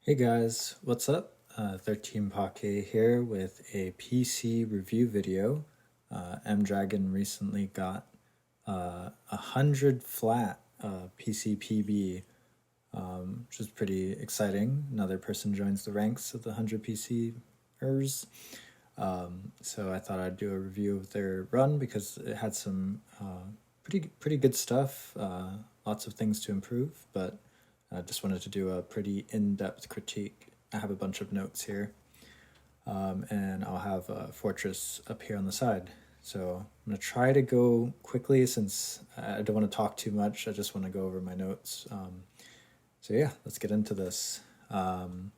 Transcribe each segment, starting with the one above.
Hey guys, what's up? 13pco here with a PC review video. MDragon recently got 100 flat PC PB, which is pretty exciting. Another person joins the ranks of the 100 PCers. So I thought I'd do a review of their run because it had some pretty good stuff, lots of things to improve, but I just wanted to do a pretty in-depth critique. I have a bunch of notes here, and I'll have a Fortress up here on the side. So I'm going to try to go quickly since I don't want to talk too much. I just want to go over my notes. So yeah, let's get into this. Let's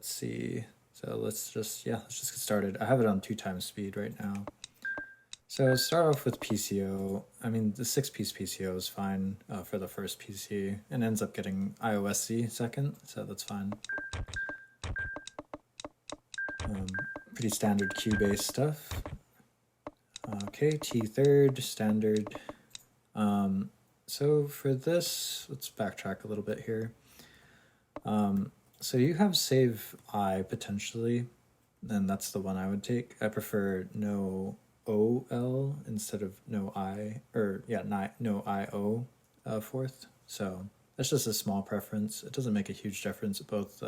see. So let's just get started. I have it on 2x speed right now. So start off with PCO. I mean, the 6-piece PCO is fine for the first PC, and ends up getting iOSC second, so that's fine. Pretty standard Q-based stuff. Okay, T third, standard. So for this, let's backtrack a little bit here. So you have save I potentially, and that's the one I would take. I prefer no OL instead of no I, or yeah, no IO fourth. So that's just a small preference. It doesn't make a huge difference. Both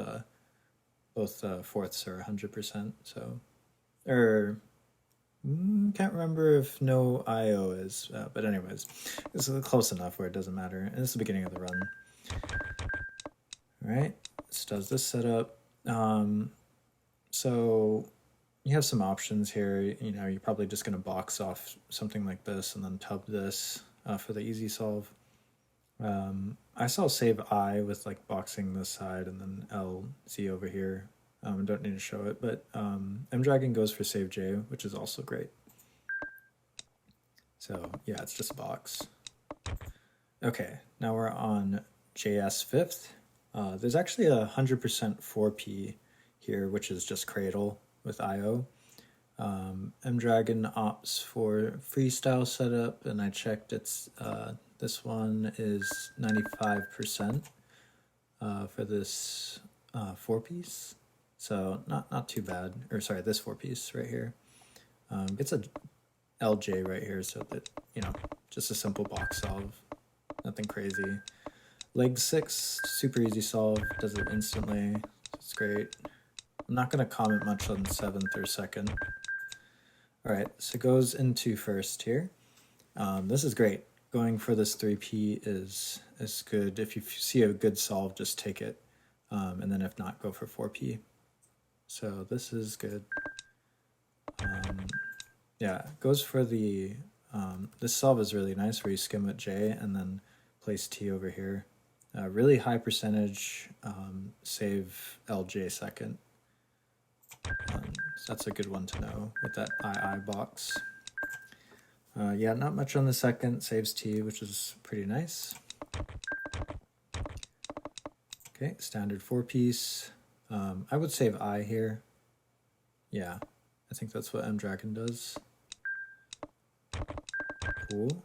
fourths are 100%. So, can't remember if no IO is, but anyways, this is close enough where it doesn't matter. And this is the beginning of the run. All right, this does this setup. So you have some options here. You know, you're probably just going to box off something like this and then tub this for the easy solve. I saw save I with like boxing this side and then LZ over here. I don't need to show it, but MDragon goes for save J, which is also great. So yeah, it's just a box. Okay, now we're on JS 5th. There's actually 100% 4P here, which is just cradle with IO. MDragon opts for freestyle setup, and I checked it's this one is 95% for this 4-piece. So not too bad. Or sorry, this 4-piece right here. Gets a LJ right here, so that, you know, just a simple box solve. Nothing crazy. Leg 6, super easy solve, does it instantly. It's great. I'm not going to comment much on 7th or 2nd. Alright, so goes into first here. This is great. Going for this 3P is good. If you see a good solve, just take it. And then if not, go for 4P. So this is good. Yeah, goes for the... this solve is really nice where you skim with J and then place T over here. Really high percentage, save LJ second. So that's a good one to know with that II box. Yeah, not much on the second, saves T, which is pretty nice. Okay, standard 4-piece. I would save I here. Yeah, I think that's what MDragon does. Cool.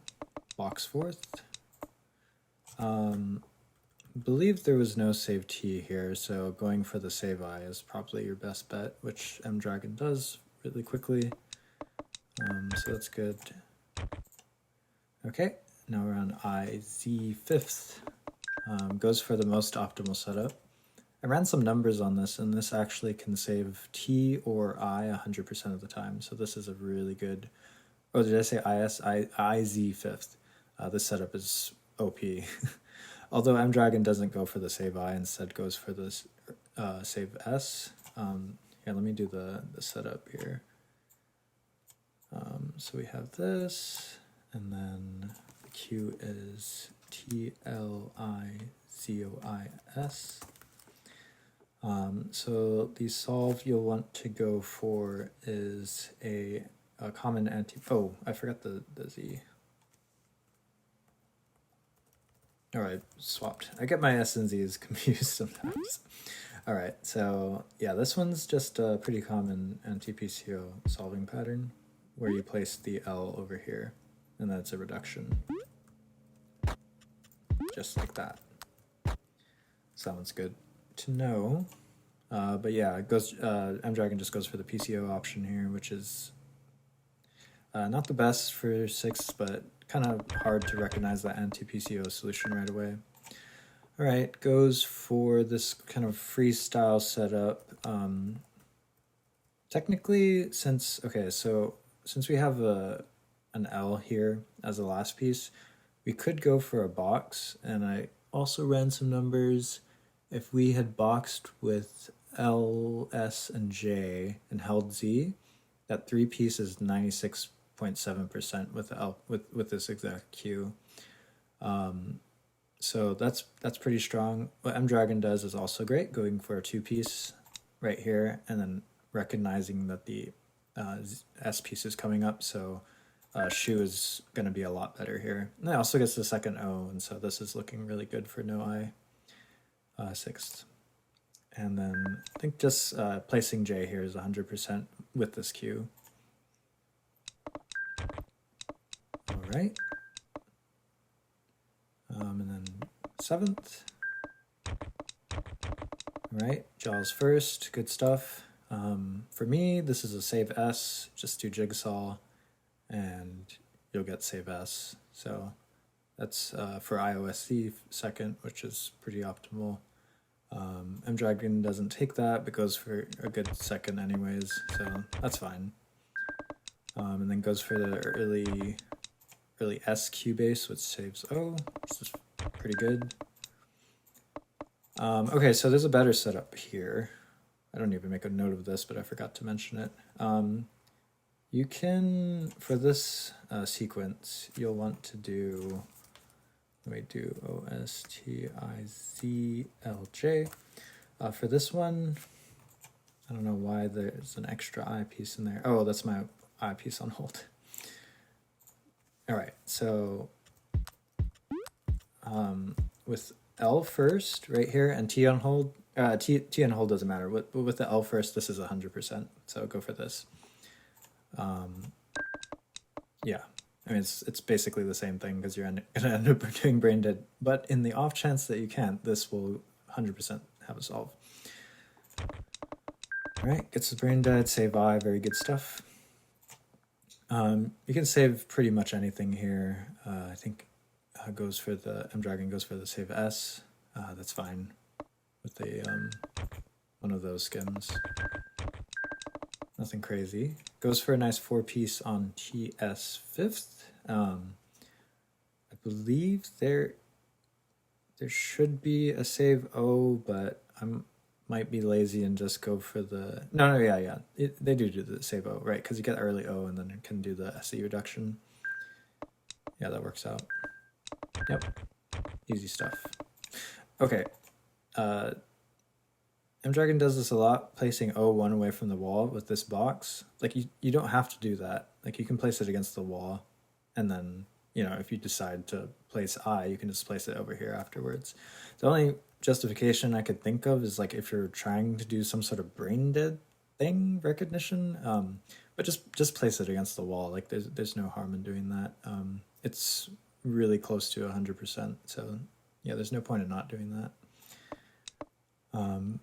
Box fourth. Believe there was no save T here, so going for the save I is probably your best bet, which MDragon does really quickly. So that's good. Okay, now we're on IZ 5th. Goes for the most optimal setup. I ran some numbers on this, and this actually can save T or I 100% of the time, so this is a really good... Oh, did I say IS? IZ 5th. This setup is OP. Although MDragon doesn't go for the save I, instead goes for this save S. Here, let me do the setup here. So we have this, and then the Q is TLIZOIS. So the solve you'll want to go for is a common anti... Oh, I forgot the Z. Alright, swapped. I get my S and Z's confused sometimes. Alright, so yeah, this one's just a pretty common anti-pco solving pattern where you place the L over here, and that's a reduction. Just like that. Sounds good. to know. But yeah, it goes. MDragon just goes for the PCO option here, which is not the best for 6, but kind of hard to recognize that anti-PCO solution right away. All right, goes for this kind of freestyle setup. Technically, since we have an L here as the last piece, we could go for a box, and I also ran some numbers. If we had boxed with L, S, and J and held Z, that 3-piece is 96.7% with this exact Q. So that's pretty strong. What MDragon does is also great, going for a 2-piece right here, and then recognizing that the S piece is coming up, so shoe is going to be a lot better here. And it also gets the second O, and so this is looking really good for no I 6th. And then I think just placing J here is 100% with this Q. All right. And then 7th. All right, jaws first, good stuff. For me, this is a save S, just do jigsaw, and you'll get save S. So that's for IOSC second, which is pretty optimal. MDragon doesn't take that, but goes for a good second anyways, so that's fine. And then goes for the early SQ base, which saves O, which is pretty good. Okay, so there's a better setup here. I don't even make a note of this, but I forgot to mention it. You can, for this sequence, you'll want to do, let me do OSTIZLJ. For this one, I don't know why there's an extra I piece in there. Oh, that's my I piece on hold. All right, so with L first right here and T on hold, T on hold doesn't matter. With the L first, this is 100%, so go for this. Yeah, I mean, it's basically the same thing because you're going to end up doing brain dead, but in the off chance that you can't, this will 100% have a solve. All right, gets the brain dead, save I, very good stuff. You can save pretty much anything here. I think goes for the MDragon goes for the save S. That's fine with the one of those skims. Nothing crazy. Goes for a nice 4-piece on TS 5th. I believe there should be a save O, but I might be lazy and just go for the yeah. They do the save O, right? Because you get early O and then it can do the SE reduction. Yeah, that works out. Yep, easy stuff. Okay, MDragon does this a lot, placing O1 away from the wall with this box. Like you don't have to do that. Like you can place it against the wall, and then if you decide to place I, you can just place it over here afterwards. The only justification I could think of is like if you're trying to do some sort of brain dead thing recognition, but just place it against the wall. Like there's no harm in doing that. It's really close to 100%, so yeah, there's no point in not doing that.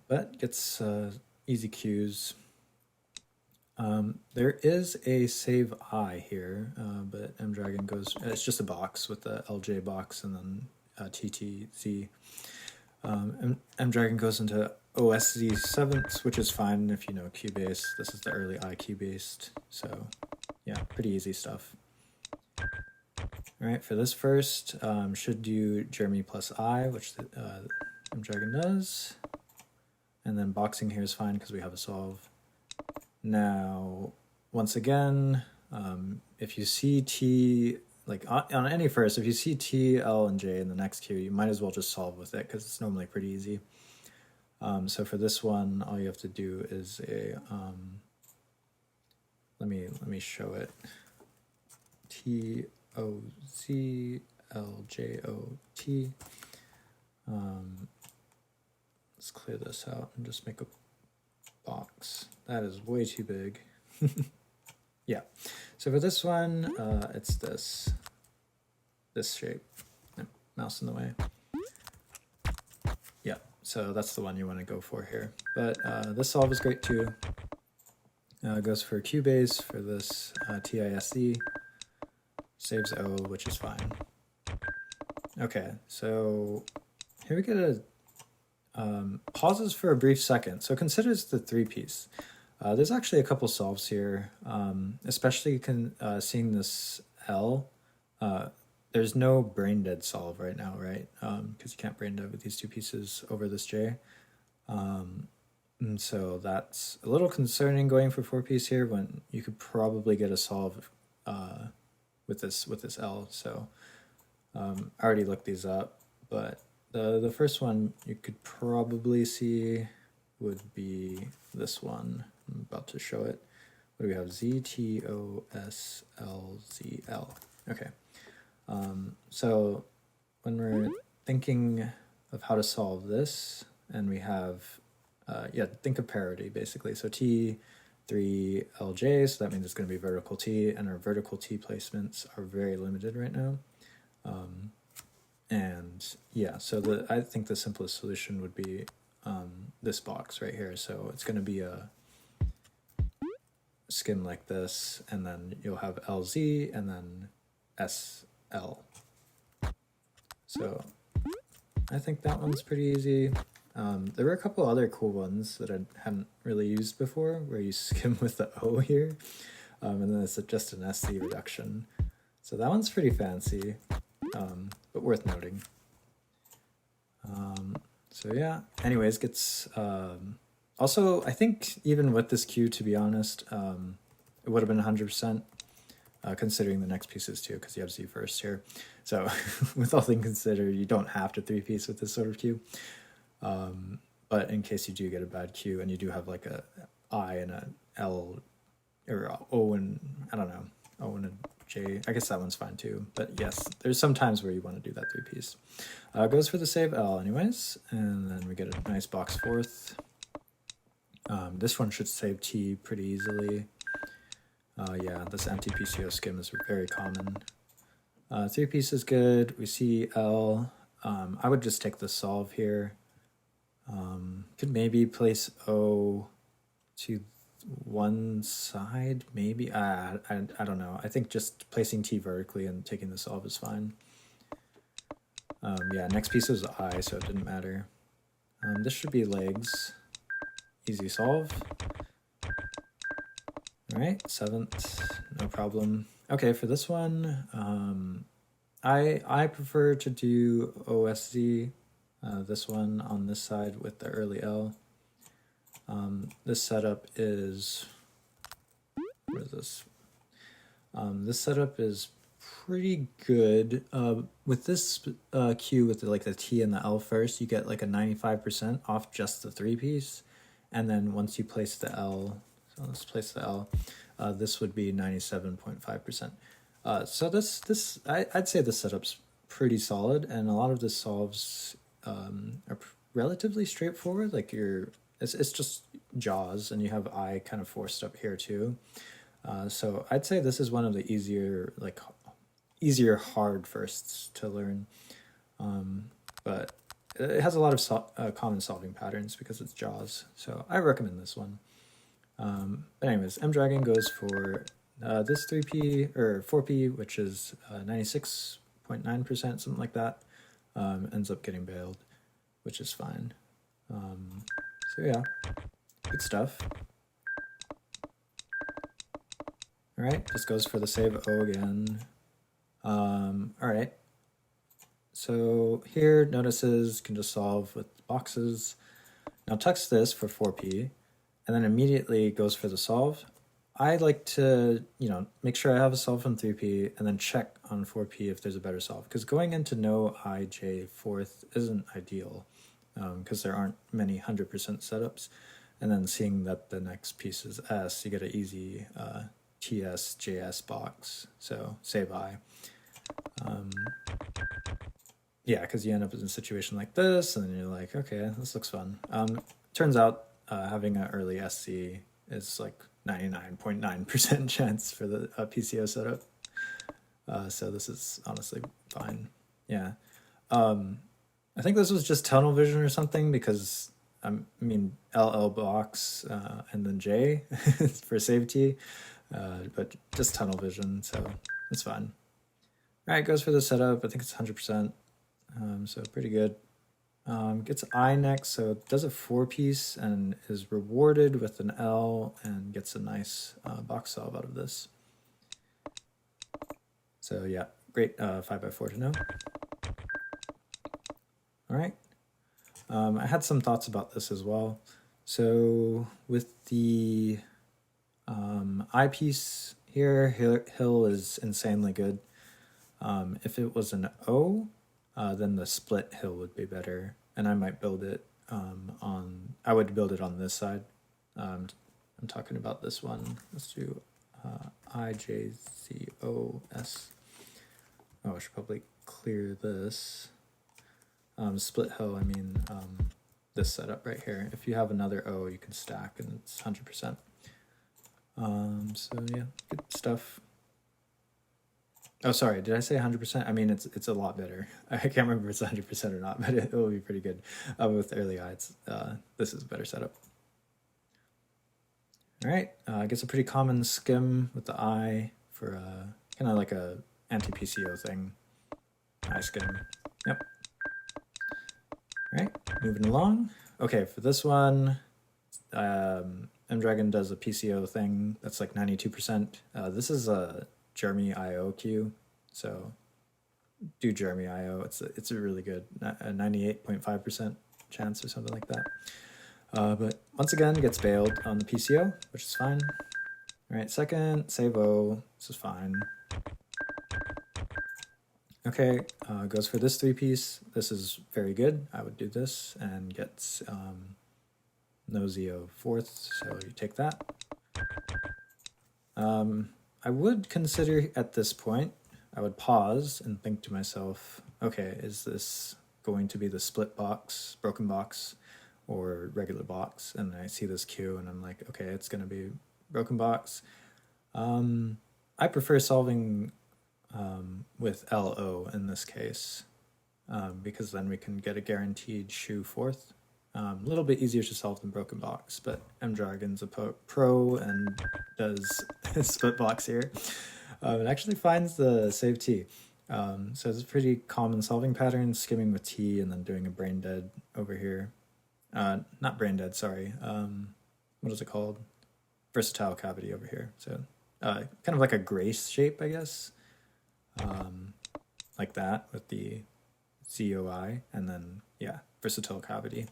But gets easy Qs. There is a save I here, but MDragon goes, it's just a box with the LJ box and then TTZ. MDragon goes into OSZ 7th, which is fine if you know Q-based. This is the early I Q-based, so yeah, pretty easy stuff. All right, for this first, should do Jeremy plus I, which MDragon does. And then boxing here is fine because we have a solve. Now, once again, if you see T, like on any first, if you see T, L, and J in the next Q, you might as well just solve with it because it's normally pretty easy. So for this one, all you have to do is a, let me show it. T, O, Z, L, J, O, T. Let's clear this out and just make a box. That is way too big. Yeah, so for this one, it's this shape. Mouse in the way. Yeah, so that's the one you want to go for here. But this solve is great too. It goes for Cubase for this TISC, saves O, which is fine. Okay, so here we get a pauses for a brief second. So consider it's the 3-piece. There's actually a couple solves here, especially seeing this L. There's no brain dead solve right now, right? Because you can't brain dead with these 2 pieces over this J. And so that's a little concerning going for 4-piece here when you could probably get a solve with this L. So I already looked these up, but the first one you could probably see would be this one. I'm about to show it. What do we have? ZTOSLZL. Okay. So when we're thinking of how to solve this, and we have, think of parity basically. So T3LJ, so that means it's going to be vertical T, and our vertical T placements are very limited right now. And yeah, so I think the simplest solution would be this box right here. So it's going to be a skim like this, and then you'll have LZ and then SL. So I think that one's pretty easy. There were a couple other cool ones that I hadn't really used before, where you skim with the O here, and then it's just an SC reduction. So that one's pretty fancy, but worth noting. So yeah, anyways, gets... also, I think even with this Q, to be honest, it would have been 100%, considering the next pieces too, because you have Z first here. So with all things considered, you don't have to 3-piece with this sort of Q. But in case you do get a bad Q and you do have like a I and a L, or O and, I don't know, O and a J, I guess that one's fine too. But yes, there's some times where you want to do that 3-piece. Goes for the save L anyways, and then we get a nice box 4th. This one should save T pretty easily. Yeah, this anti-pco skim is very common. 3-piece is good. We see L. I would just take the solve here. Could maybe place O to one side, maybe. I don't know. I think just placing T vertically and taking the solve is fine. Yeah, next piece was I, so it didn't matter. This should be legs. Easy solve. All right, 7th, no problem. Okay, for this one, I prefer to do OSZ, this one on this side with the early L. This setup is, what is this? This setup is pretty good. With this Q with the T and the L first, you get like a 95% off just the 3-piece. And then once you place the L, so let's place the L, this would be 97.5%. So I'd say this setup's pretty solid, and a lot of the solves are relatively straightforward. Like it's just jaws, and you have I kind of forced up here too. So I'd say this is one of the easier hard firsts to learn, but it has a lot of common solving patterns because it's jaws, so I recommend this one. But anyways, MDragon goes for this 3P or 4P, which is 96.9%, something like that. Ends up getting bailed, which is fine. So yeah, good stuff. All right, this goes for the save O again. All right. So here, notices can just solve with boxes. Now text this for 4P, and then immediately goes for the solve. I like to, make sure I have a solve from 3P, and then check on 4P if there's a better solve. Because going into no IJ 4th isn't ideal, because there aren't many 100% setups. And then seeing that the next piece is S, you get an easy TS, JS box. So save I. Yeah, because you end up in a situation like this, and then you're like, okay, this looks fun. Turns out having an early SC is like 99.9% chance for the PCO setup. So this is honestly fine. Yeah. I think this was just tunnel vision or something because I mean LL box and then J for safety, but just tunnel vision, so that's fine. All right, goes for the setup. I think it's 100%, so pretty good. Gets I next, so it does a 4-piece and is rewarded with an L and gets a nice box solve out of this. So yeah, great 5x4 to know. All right. I had some thoughts about this as well. So with the I piece here, hill is insanely good. If it was an O, then the split hill would be better, and I might build it I would build it on this side. I'm talking about this one. Let's do IJCOS. Oh, I should probably clear this. Split hill, I mean this setup right here. If you have another O, you can stack and it's 100%. So yeah, good stuff. Oh, sorry, did I say 100%? I mean, it's a lot better. I can't remember if it's 100% or not, but it will be pretty good. With early eye, this is a better setup. All right, I guess a pretty common skim with the eye for kind of like a anti-pco thing. Eye skim. Yep. All right, moving along. Okay, for this one, MDragon does a PCO thing that's like 92%. This is a Jeremy IO queue, so do Jeremy IO. It's a really good 98.5% chance or something like that. But once again, gets bailed on the PCO, which is fine. All right, second, save O. This is fine. Okay, goes for this 3-piece. This is very good. I would do this and gets no ZO 4th, so you take that. I would consider at this point, I would pause and think to myself, okay, is this going to be the split box, broken box, or regular box? And I see this queue and I'm like, okay, it's going to be broken box. I prefer solving with LO in this case, because then we can get a guaranteed shoe 4th. A little bit easier to solve than broken box, but MDragon's a pro and does split box here. It actually finds the save T. So it's a pretty common solving pattern, skimming with T and then doing a brain dead over here. Not brain dead, sorry. What is it called? Versatile cavity over here. So kind of like a grace shape, I guess. Like that with the COI, and then yeah, versatile cavity.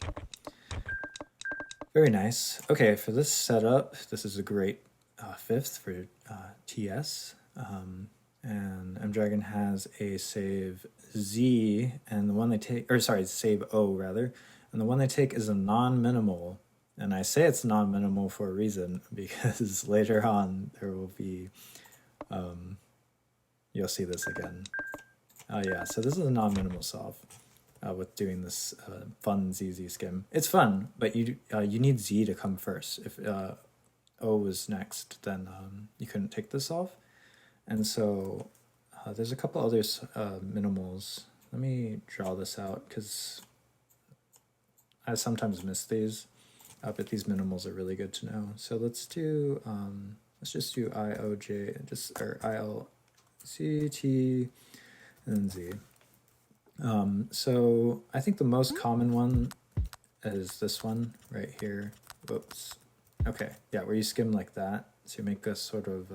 Very nice. Okay, for this setup, this is a great 5th for TS. And MDragon has a save Z, and the one they take, or sorry, save O rather, and the one they take is a non-minimal. And I say it's non-minimal for a reason, because later on there will be, you'll see this again. Yeah, so this is a non-minimal solve with doing this fun ZZ skim. It's fun, but you need Z to come first. If O was next, then you couldn't take this off. And so there's a couple other minimals. Let me draw this out because I sometimes miss these, but these minimals are really good to know. So let's do, let's just do IOJ, or ILCT, and then Z. So I think the most common one is this one right here. Whoops. Okay, yeah, where you skim like that. So you make a sort of,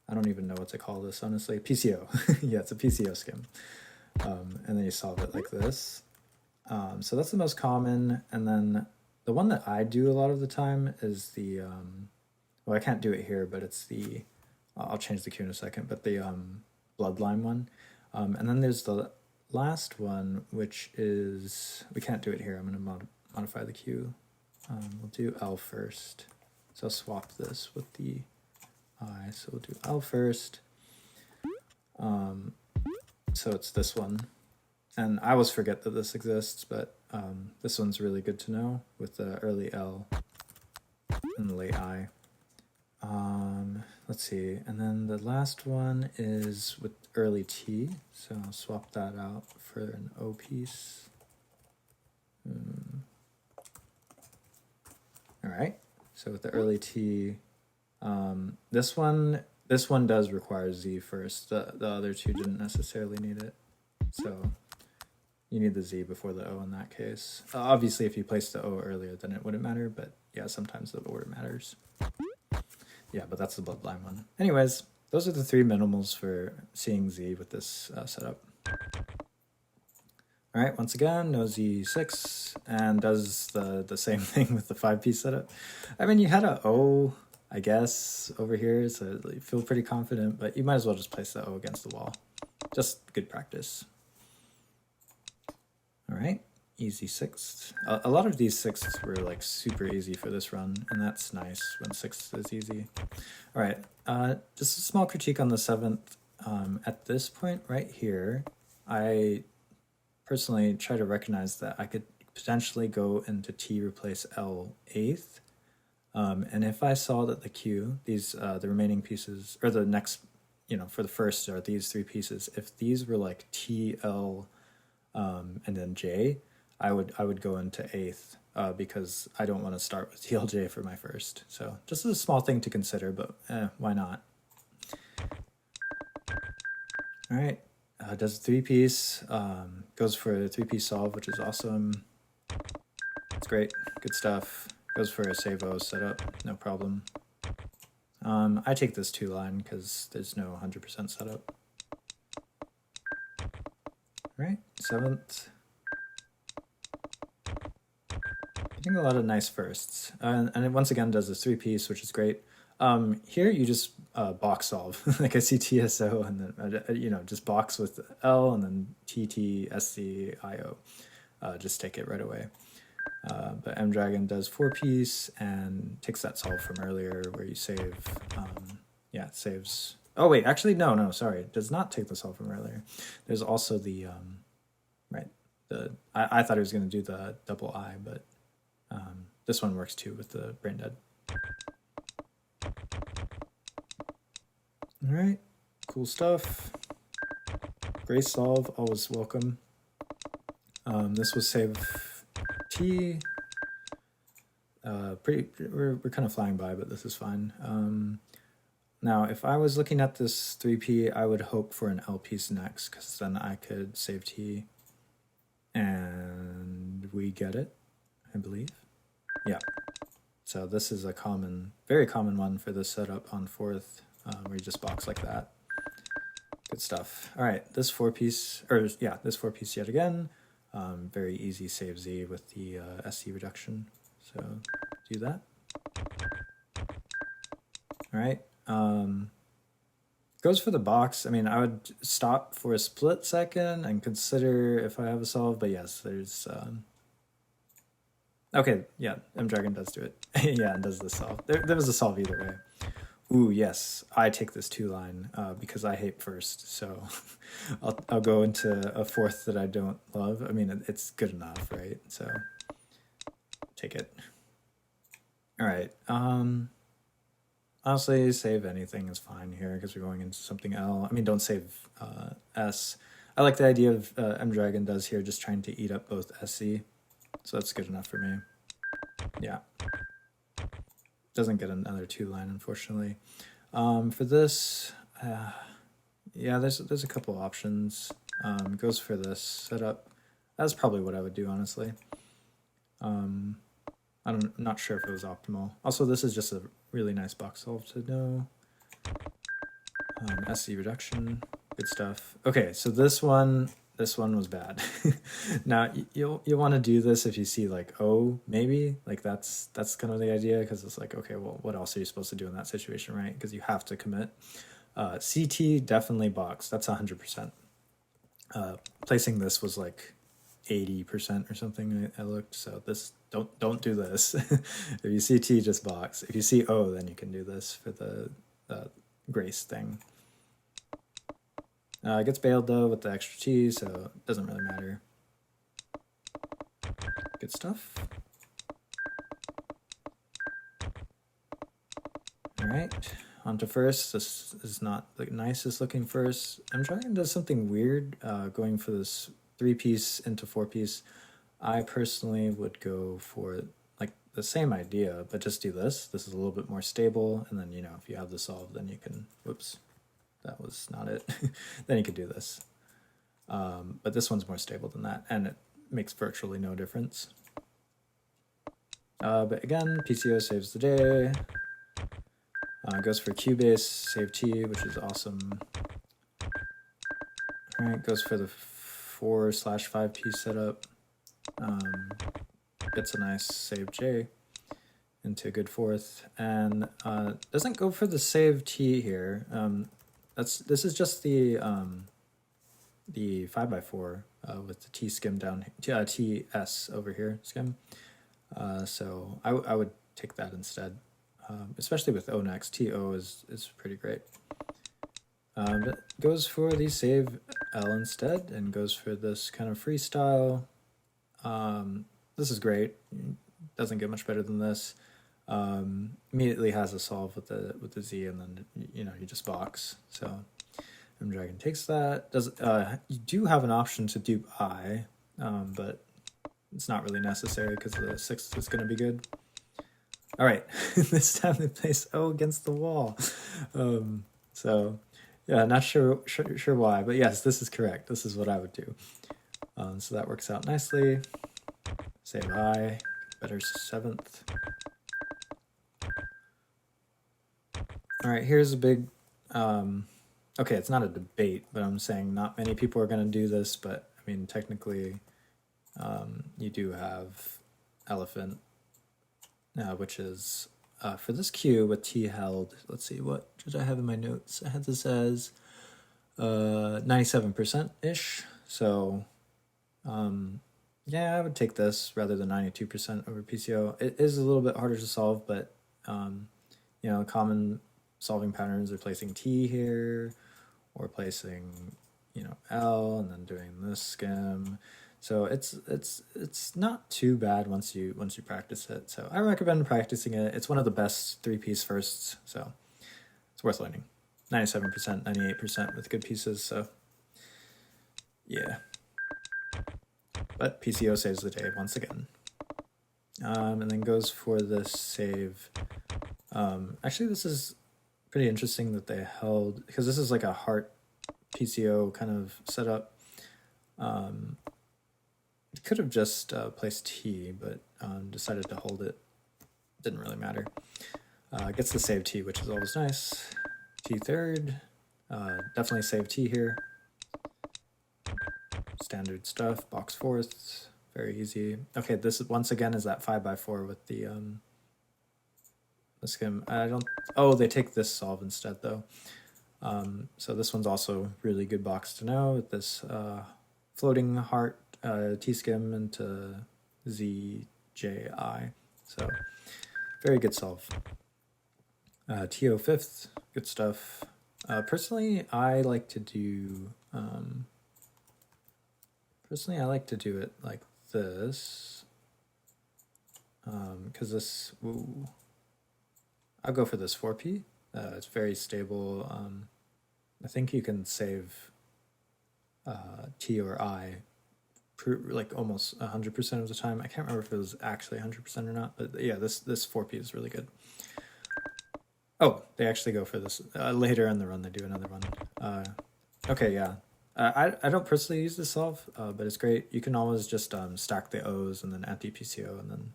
I don't even know what to call this, honestly. PCO. Yeah, it's a PCO skim. And then you solve it like this. So that's the most common. And then the one that I do a lot of the time is the, well, I can't do it here, but it's the, I'll change the queue in a second, but the bloodline one. And then there's the last one, which is, we can't do it here. I'm going to modify the queue. We'll do L first. So I'll swap this with the I. So we'll do L first. So it's this one. And I always forget that this exists, but this one's really good to know with the early L and the late I. Let's see, and then the last one is with early T, so I'll swap that out for an O piece. All right, so with the early T, this one does require Z first. The other two didn't necessarily need it, so you need the Z before the O in that case. Obviously, if you placed the O earlier, then it wouldn't matter, but yeah, sometimes the order matters. Yeah, but that's the bloodline one. Anyways, those are the three minimals for seeing Z with this setup. All right, once again, no Z6, and does the same thing with the 5-piece setup. I mean, you had a O, I guess, over here, so you feel pretty confident, but you might as well just place the O against the wall. Just good practice. All right, easy sixth. A lot of these sixths were like super easy for this run, and that's nice when sixth is easy. All right, just a small critique on the seventh. At this point right here, I personally try to recognize that I could potentially go into T replace L eighth. And if I saw that the Q, these the remaining pieces, or the next, for the first are these three pieces, if these were like T, L, and then J, I would go into eighth because I don't want to start with TLJ for my first. So just a small thing to consider, but why not? All right. Does a 3-piece, goes for a 3-piece solve, which is awesome. It's great, good stuff. Goes for a save-o setup, no problem. I take this 2-line because there's no 100% setup. All right, seventh. Getting a lot of nice firsts. And it once again does this 3-piece, which is great. Here you just box solve, like I see TSO, and then just box with L and then TT, SC, IO. Just take it right away. But MDragon does 4-piece and takes that solve from earlier where you save. Yeah, it saves. Oh wait, actually no, sorry, it does not take the solve from earlier. There's also the right. I thought he was going to do the double I, but this one works too with the brain dead. All right, cool stuff. Grace solve, always welcome. This was save T. We're kind of flying by, but this is fine. Now, if I was looking at this 3P, I would hope for an L piece next, because then I could save T. And we get it, I believe. Yeah. So this is a very common one for this setup on fourth. Where you just box like that. Good stuff. All right, this 4-piece, this 4-piece yet again. Very easy save Z with the SC reduction. So do that. All right. Goes for the box. I mean, I would stop for a split second and consider if I have a solve, but yes, there's... Okay, yeah, MDragon does do it. Yeah, and does the solve. There was a solve either way. Ooh, yes, I take this 2-line because I hate first, so I'll go into a fourth that I don't love. I mean, it's good enough, right? So take it. All right. Honestly, save anything is fine here because we're going into something L. I mean, don't save S. I like the idea of MDragon does here, just trying to eat up both SC, so that's good enough for me. Yeah. Doesn't get another 2-line, unfortunately. For this, yeah, there's a couple options. Goes for this setup. That's probably what I would do, honestly. I'm not sure if it was optimal. Also, this is just a really nice box solve to know. SC reduction, good stuff. Okay, so this one was bad. Now you'll want to do this if you see like O, maybe like that's kind of the idea, because it's like, okay, well, what else are you supposed to do in that situation, right? Because you have to commit. CT definitely box. That's 100%. Placing this was like 80% or something. I looked, so this don't do this. If you see T, just box. If you see O, then you can do this for the Grace thing. It gets bailed though with the extra T, so it doesn't really matter. Good stuff. All right, on to first. This is not the nicest looking first. MDragon does something weird, going for this 3-piece into 4-piece. I personally would go for like the same idea, but just do this. This is a little bit more stable, and then, you know, if you have the solve, then you can, whoops, that was not it. Then you could do this. But this one's more stable than that, and it makes virtually no difference. But again, PCO saves the day. Goes for Cubase, save T, which is awesome. All right, goes for the 4/5 piece setup. Gets a nice save J into a good fourth, and doesn't go for the save T here. This is just the 5x4 with the T skim down, TS over here skim. So I would take that instead, especially with O next. TO is pretty great. But goes for the save L instead, and goes for this kind of freestyle. This is great. Doesn't get much better than this. Immediately has a solve with the Z, and then, you know, you just box. So MDragon takes that. You do have an option to dupe I, but it's not really necessary because the 6th is going to be good. All right, this time they place O against the wall. So yeah, not sure why, but yes, this is correct. This is what I would do. So that works out nicely. Save I, better 7th. All right, here's a big, okay, it's not a debate, but I'm saying not many people are going to do this, but I mean, technically, you do have elephant, which is for this cue with T held. Let's see, what did I have in my notes? I had this as 97%-ish. So yeah, I would take this rather than 92% over PCO. It is a little bit harder to solve, but you know, common solving patterns are placing T here, or placing, you know, L, and then doing this skim. So it's not too bad once you practice it. So I recommend practicing it. It's one of the best 3-piece firsts, so it's worth learning. 97%, 98% with good pieces. So yeah, but PCO saves the day once again, and then goes for this save. Actually, this is pretty interesting that they held, because this is like a heart PCO kind of setup. Could have just placed T, but decided to hold it. Didn't really matter. Gets the save T, which is always nice. T 3rd. Definitely save T here. Standard stuff. Box 4th. Very easy. Okay, this once again is that 5x4 with the skim. Oh, they take this solve instead though. So this one's also really good box to know with this floating heart T-skim into ZJI. So very good solve. TO 5th, good stuff. Personally, I like to do it like this, because this, I'll go for this 4P. It's very stable. I think you can save T or I like almost 100% of the time. I can't remember if it was actually 100% or not, but yeah, this 4P is really good. Oh, they actually go for this later in the run. They do another one. Okay, yeah. I don't personally use this solve, but it's great. You can always just stack the O's and then anti-pco and then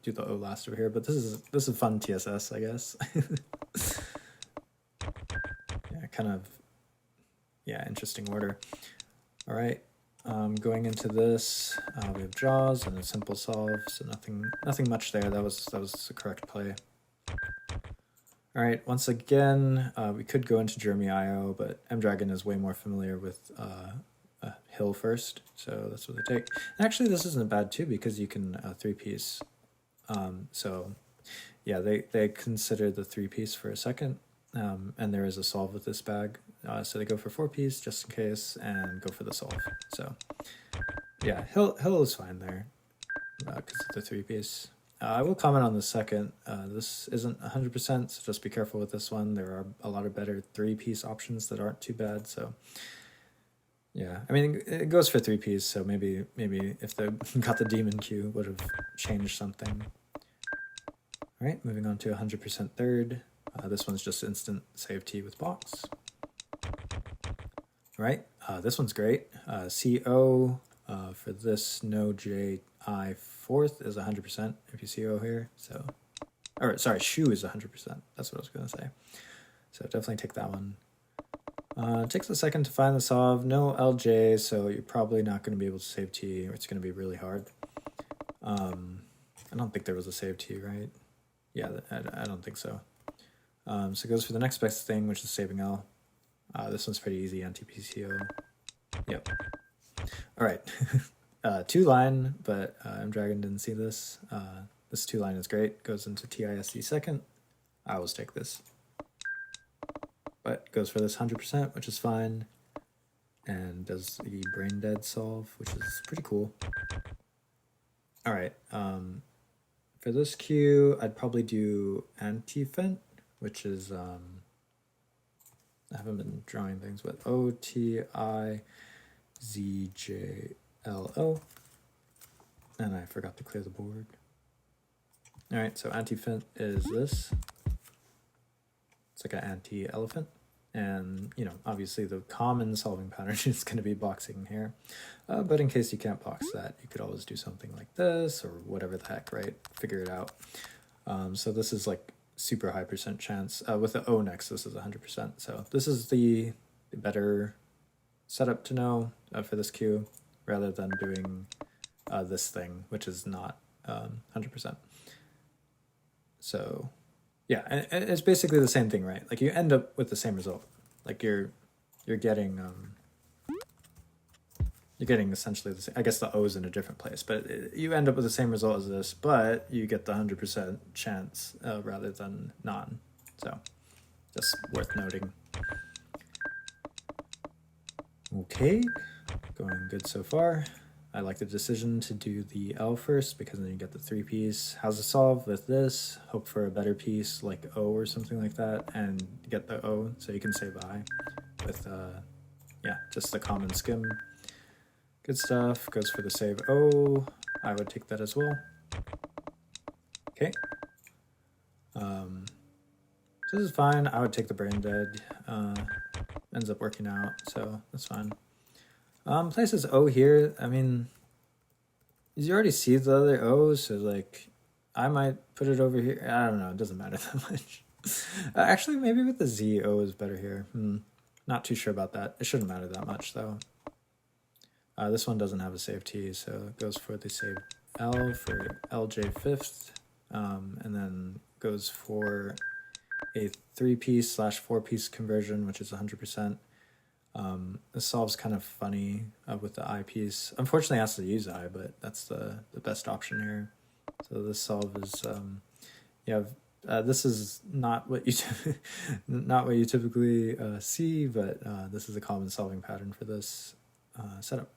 do the O last over here. But this is fun TSS, I guess. Yeah, kind of. Yeah, interesting order. All right. Going into this, we have jaws and a simple solve, so nothing much there. That was the correct play. All right, once again, we could go into Jeremy IO, but MDragon is way more familiar with Hill first, so that's what they take. And actually, this isn't bad too, because you can 3-piece. So yeah, they consider the 3-piece for a second, and there is a solve with this bag. So they go for 4-piece just in case, and go for the solve. So yeah, Hill is fine there, because it's a 3-piece. I will comment on the second. This isn't 100%, so just be careful with this one. There are a lot of better 3-piece options that aren't too bad. So Yeah, I mean, it goes for 3Ps, so maybe if they got the demon queue would have changed something. All right, moving on to 100% third. This one's just instant save T with box. All right, this one's great. CO for this no JI fourth is 100% if you see O here. So, or sorry, shoe is 100%. That's what I was gonna say. So definitely take that one. It takes a second to find the solve. No LJ, so you're probably not going to be able to save T, or it's going to be really hard. I don't think there was a save T, right? Yeah, I don't think so. So it goes for the next best thing, which is saving L. This one's pretty easy, anti-pco. Yep. All right. 2-line, but MDragon didn't see this. This 2-line is great. Goes into TISC second. I always take this. But goes for this 100%, which is fine, and does the brain dead solve, which is pretty cool. All right, for this queue, I'd probably do anti-fent, which is, I haven't been drawing things with OTIZJLO, and I forgot to clear the board. All right, so anti-fent is this. It's like an anti-elephant. And, you know, obviously the common solving pattern is going to be boxing here. But in case you can't box that, you could always do something like this or whatever the heck, right? Figure it out. So this is like super high percent chance. With the O next, this is 100%. So this is the better setup to know for this queue rather than doing this thing, which is not 100%. So... yeah, and it's basically the same thing, right? Like you end up with the same result. Like you're getting essentially the same. I guess the O's in a different place, but you end up with the same result as this, but you get the 100% chance rather than none. So just worth noting. Okay, going good so far. I like the decision to do the L first because then you get the 3Ps. How's it solve with this? Hope for a better piece like O or something like that and get the O so you can save I with, yeah, just the common skim. Good stuff. Goes for the save O. I would take that as well. Okay. So this is fine. I would take the brain dead. Ends up working out, so that's fine. Places O here, I mean, you already see the other O's, so like, I might put it over here. I don't know, it doesn't matter that much. Actually, maybe with the Z, O is better here. Not too sure about that. It shouldn't matter that much, though. This one doesn't have a save T, so it goes for the save L for LJ fifth, and then goes for a 3-piece / 4-piece conversion, which is 100%. This solves kind of funny with the I piece. Unfortunately, it has to use I, but that's the best option here. So this solve is, this is not what you typically see, but this is a common solving pattern for this setup.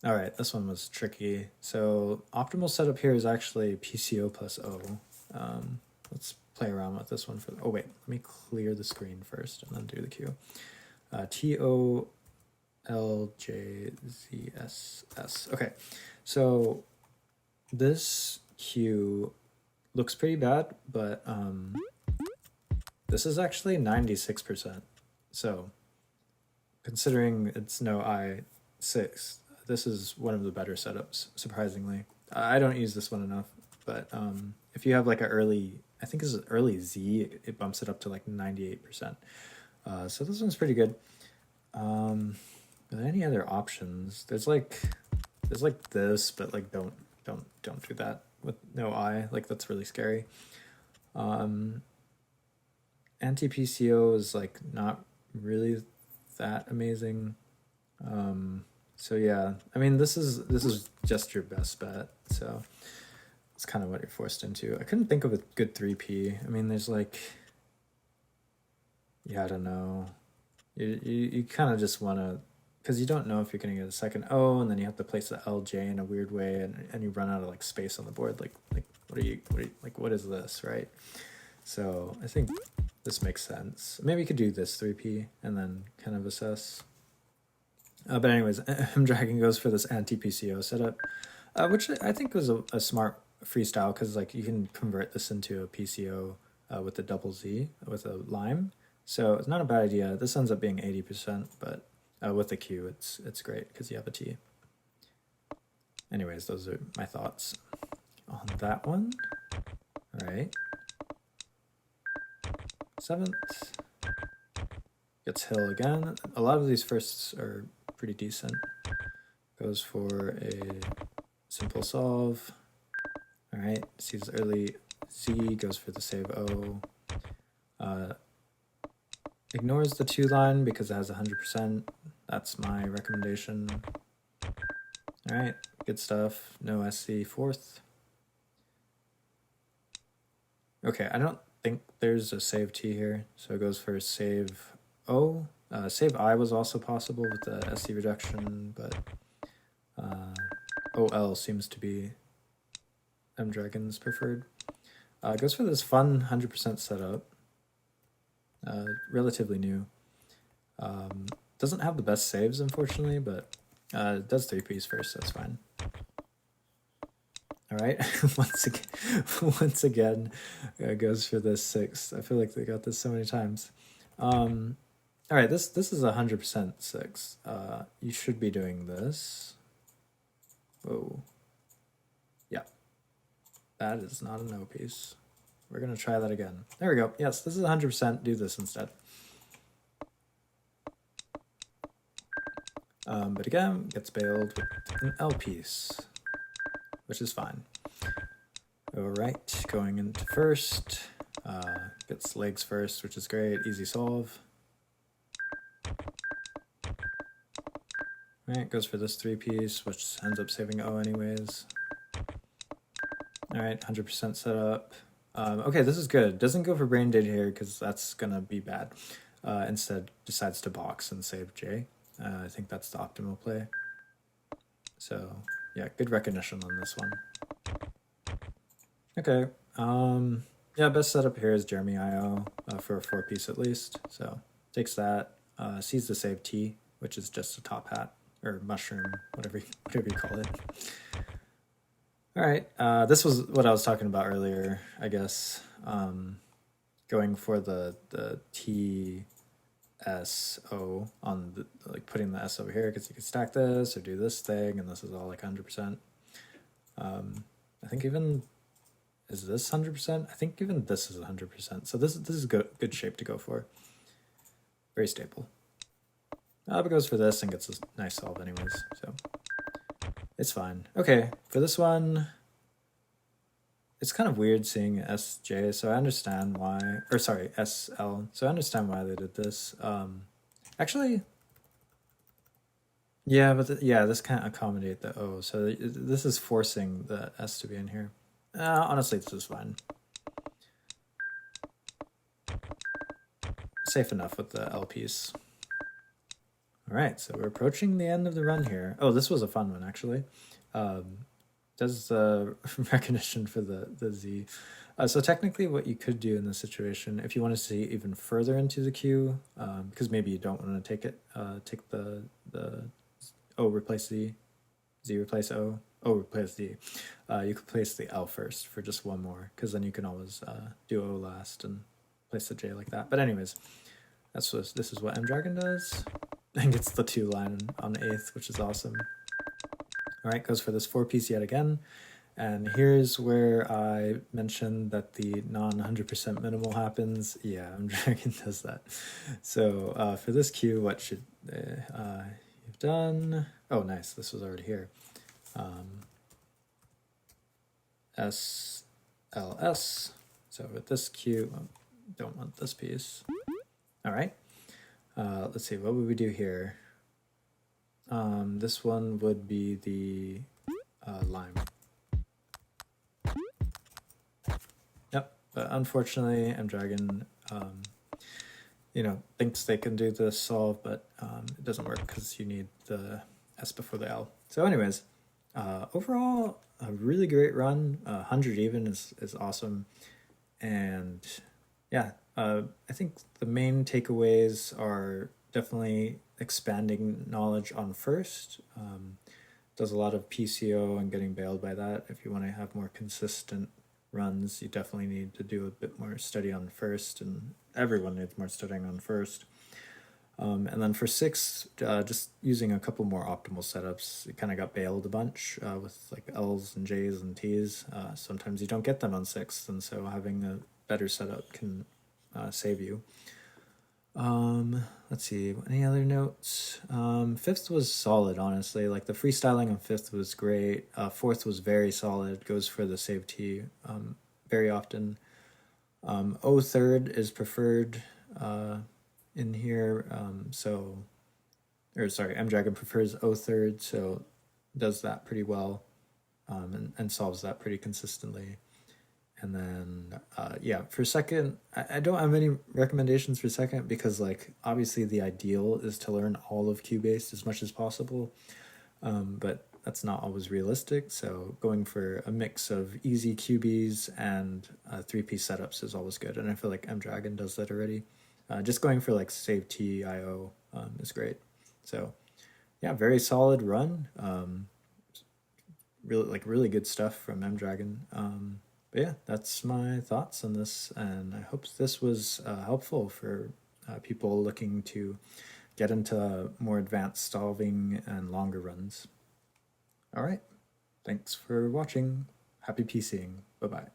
All right, this one was tricky. So optimal setup here is actually PCO plus O. Let's play around with this one for, oh wait, let me clear the screen first and then do the Q. TOLJZSS. Okay, so this Q looks pretty bad, but this is actually 96%. So considering it's no I6, this is one of the better setups, surprisingly. I don't use this one enough, but if you have like an early, I think this is early Z, it bumps it up to like 98%. So this one's pretty good. Are there any other options? There's like this, but like don't do that with no I. Like that's really scary. Anti-PCO is like not really that amazing. So yeah, I mean this is just your best bet. So it's kind of what you're forced into. I couldn't think of a good 3P. I mean, there's like, yeah, I don't know. You kind of just want to, because you don't know if you're going to get a second O, and then you have to place the LJ in a weird way, and you run out of like space on the board. Like what is this, right? So I think this makes sense. Maybe you could do this 3p and then kind of assess. But anyways, MDragon goes for this anti-pco setup, which I think was a smart freestyle, because like you can convert this into a PCO with a double Z with a lime. So it's not a bad idea. This ends up being 80%, but with the Q, it's great because you have a T. Anyways, those are my thoughts on that one. All right. 7th. Gets hill again. A lot of these firsts are pretty decent. Goes for a simple solve. All right, sees early Z, goes for the save O. Ignores the 2 line because it has 100%. That's my recommendation. All right, good stuff. No SC 4th. Okay, I don't think there's a save T here, so it goes for save O. Save I was also possible with the SC reduction, but OL seems to be MDragon's preferred. Goes for this fun 100% setup. Relatively new. Doesn't have the best saves, unfortunately, but it does 3Ps first, that's fine. All right, once again, goes for this 6th. I feel like they got this so many times. All right, this is 100% 6. You should be doing this. Whoa. Yeah, that is not an O piece. We're gonna try that again. There we go. Yes, this is 100%. Do this instead. But again, gets bailed with an L piece, which is fine. All right, going into first. Gets legs first, which is great. Easy solve. All right, goes for this 3-piece, which ends up saving O anyways. All right, 100% setup. Okay, this is good. Doesn't go for brain dead here because that's gonna be bad. Instead, decides to box and save J. I think that's the optimal play. So yeah, good recognition on this one. Okay. Yeah, best setup here is Jeremy IO for a 4-piece at least. So takes that, sees the save T, which is just a top hat or mushroom, whatever you call it. All right, this was what I was talking about earlier, I guess. Going for the TSO on the, like putting the S over here because you can stack this or do this thing, and this is all like 100%. I think even, is this 100%? I think even this is 100%. So this is good shape to go for. Very stable. But goes for this and gets a nice solve anyways, so it's fine. Okay, for this one, it's kind of weird seeing SJ, so I understand why, or sorry, SL, so I understand why they did this. Actually, yeah, but yeah, this can't accommodate the O, so this is forcing the S to be in here. Honestly, this is fine. Safe enough with the L piece. All right, so we're approaching the end of the run here. Oh, this was a fun one, actually. Does the recognition for the Z. So technically what you could do in this situation, if you want to see even further into the queue, because maybe you don't want to take it, take the O replace Z, Z replace O replace Z, you could place the L first for just one more, because then you can always do O last and place the J like that. But anyways, this is what MDragon does. And gets the 2 line on the 8th, which is awesome. All right, goes for this 4-piece yet again. And here's where I mentioned that the non-100% minimal happens. Yeah, MDragon does that. So for this queue, what should you've done? Oh, nice, this was already here. SLS. So with this queue, don't want this piece. All right. Let's see, what would we do here? This one would be the lime. Yep, but unfortunately, MDragon, thinks they can do the solve, but it doesn't work because you need the S before the L. So anyways, overall, a really great run. 100 even is awesome. And yeah, I think the main takeaways are definitely expanding knowledge on first. Does a lot of PCO and getting bailed by that. If you want to have more consistent runs, you definitely need to do a bit more study on first, and everyone needs more studying on first. And then for six, just using a couple more optimal setups. It kind of got bailed a bunch with like L's and J's and T's. Sometimes you don't get them on six, and so having a better setup can save you. Let's see, any other notes? Fifth was solid, honestly. Like the freestyling on fifth was great. Fourth was very solid, goes for the save T very often. O third is preferred in here, MDragon prefers O third, so does that pretty well, and solves that pretty consistently. And then, for second, I don't have any recommendations for second because, like, obviously the ideal is to learn all of Cubase as much as possible, but that's not always realistic. So going for a mix of easy QBs and three-piece setups is always good, and I feel like MDragon does that already. Just going for like save T IO is great. So, yeah, very solid run. Really good stuff from MDragon. But yeah, that's my thoughts on this, and I hope this was helpful for people looking to get into more advanced solving and longer runs. All right, thanks for watching. Happy PCing. Bye-bye.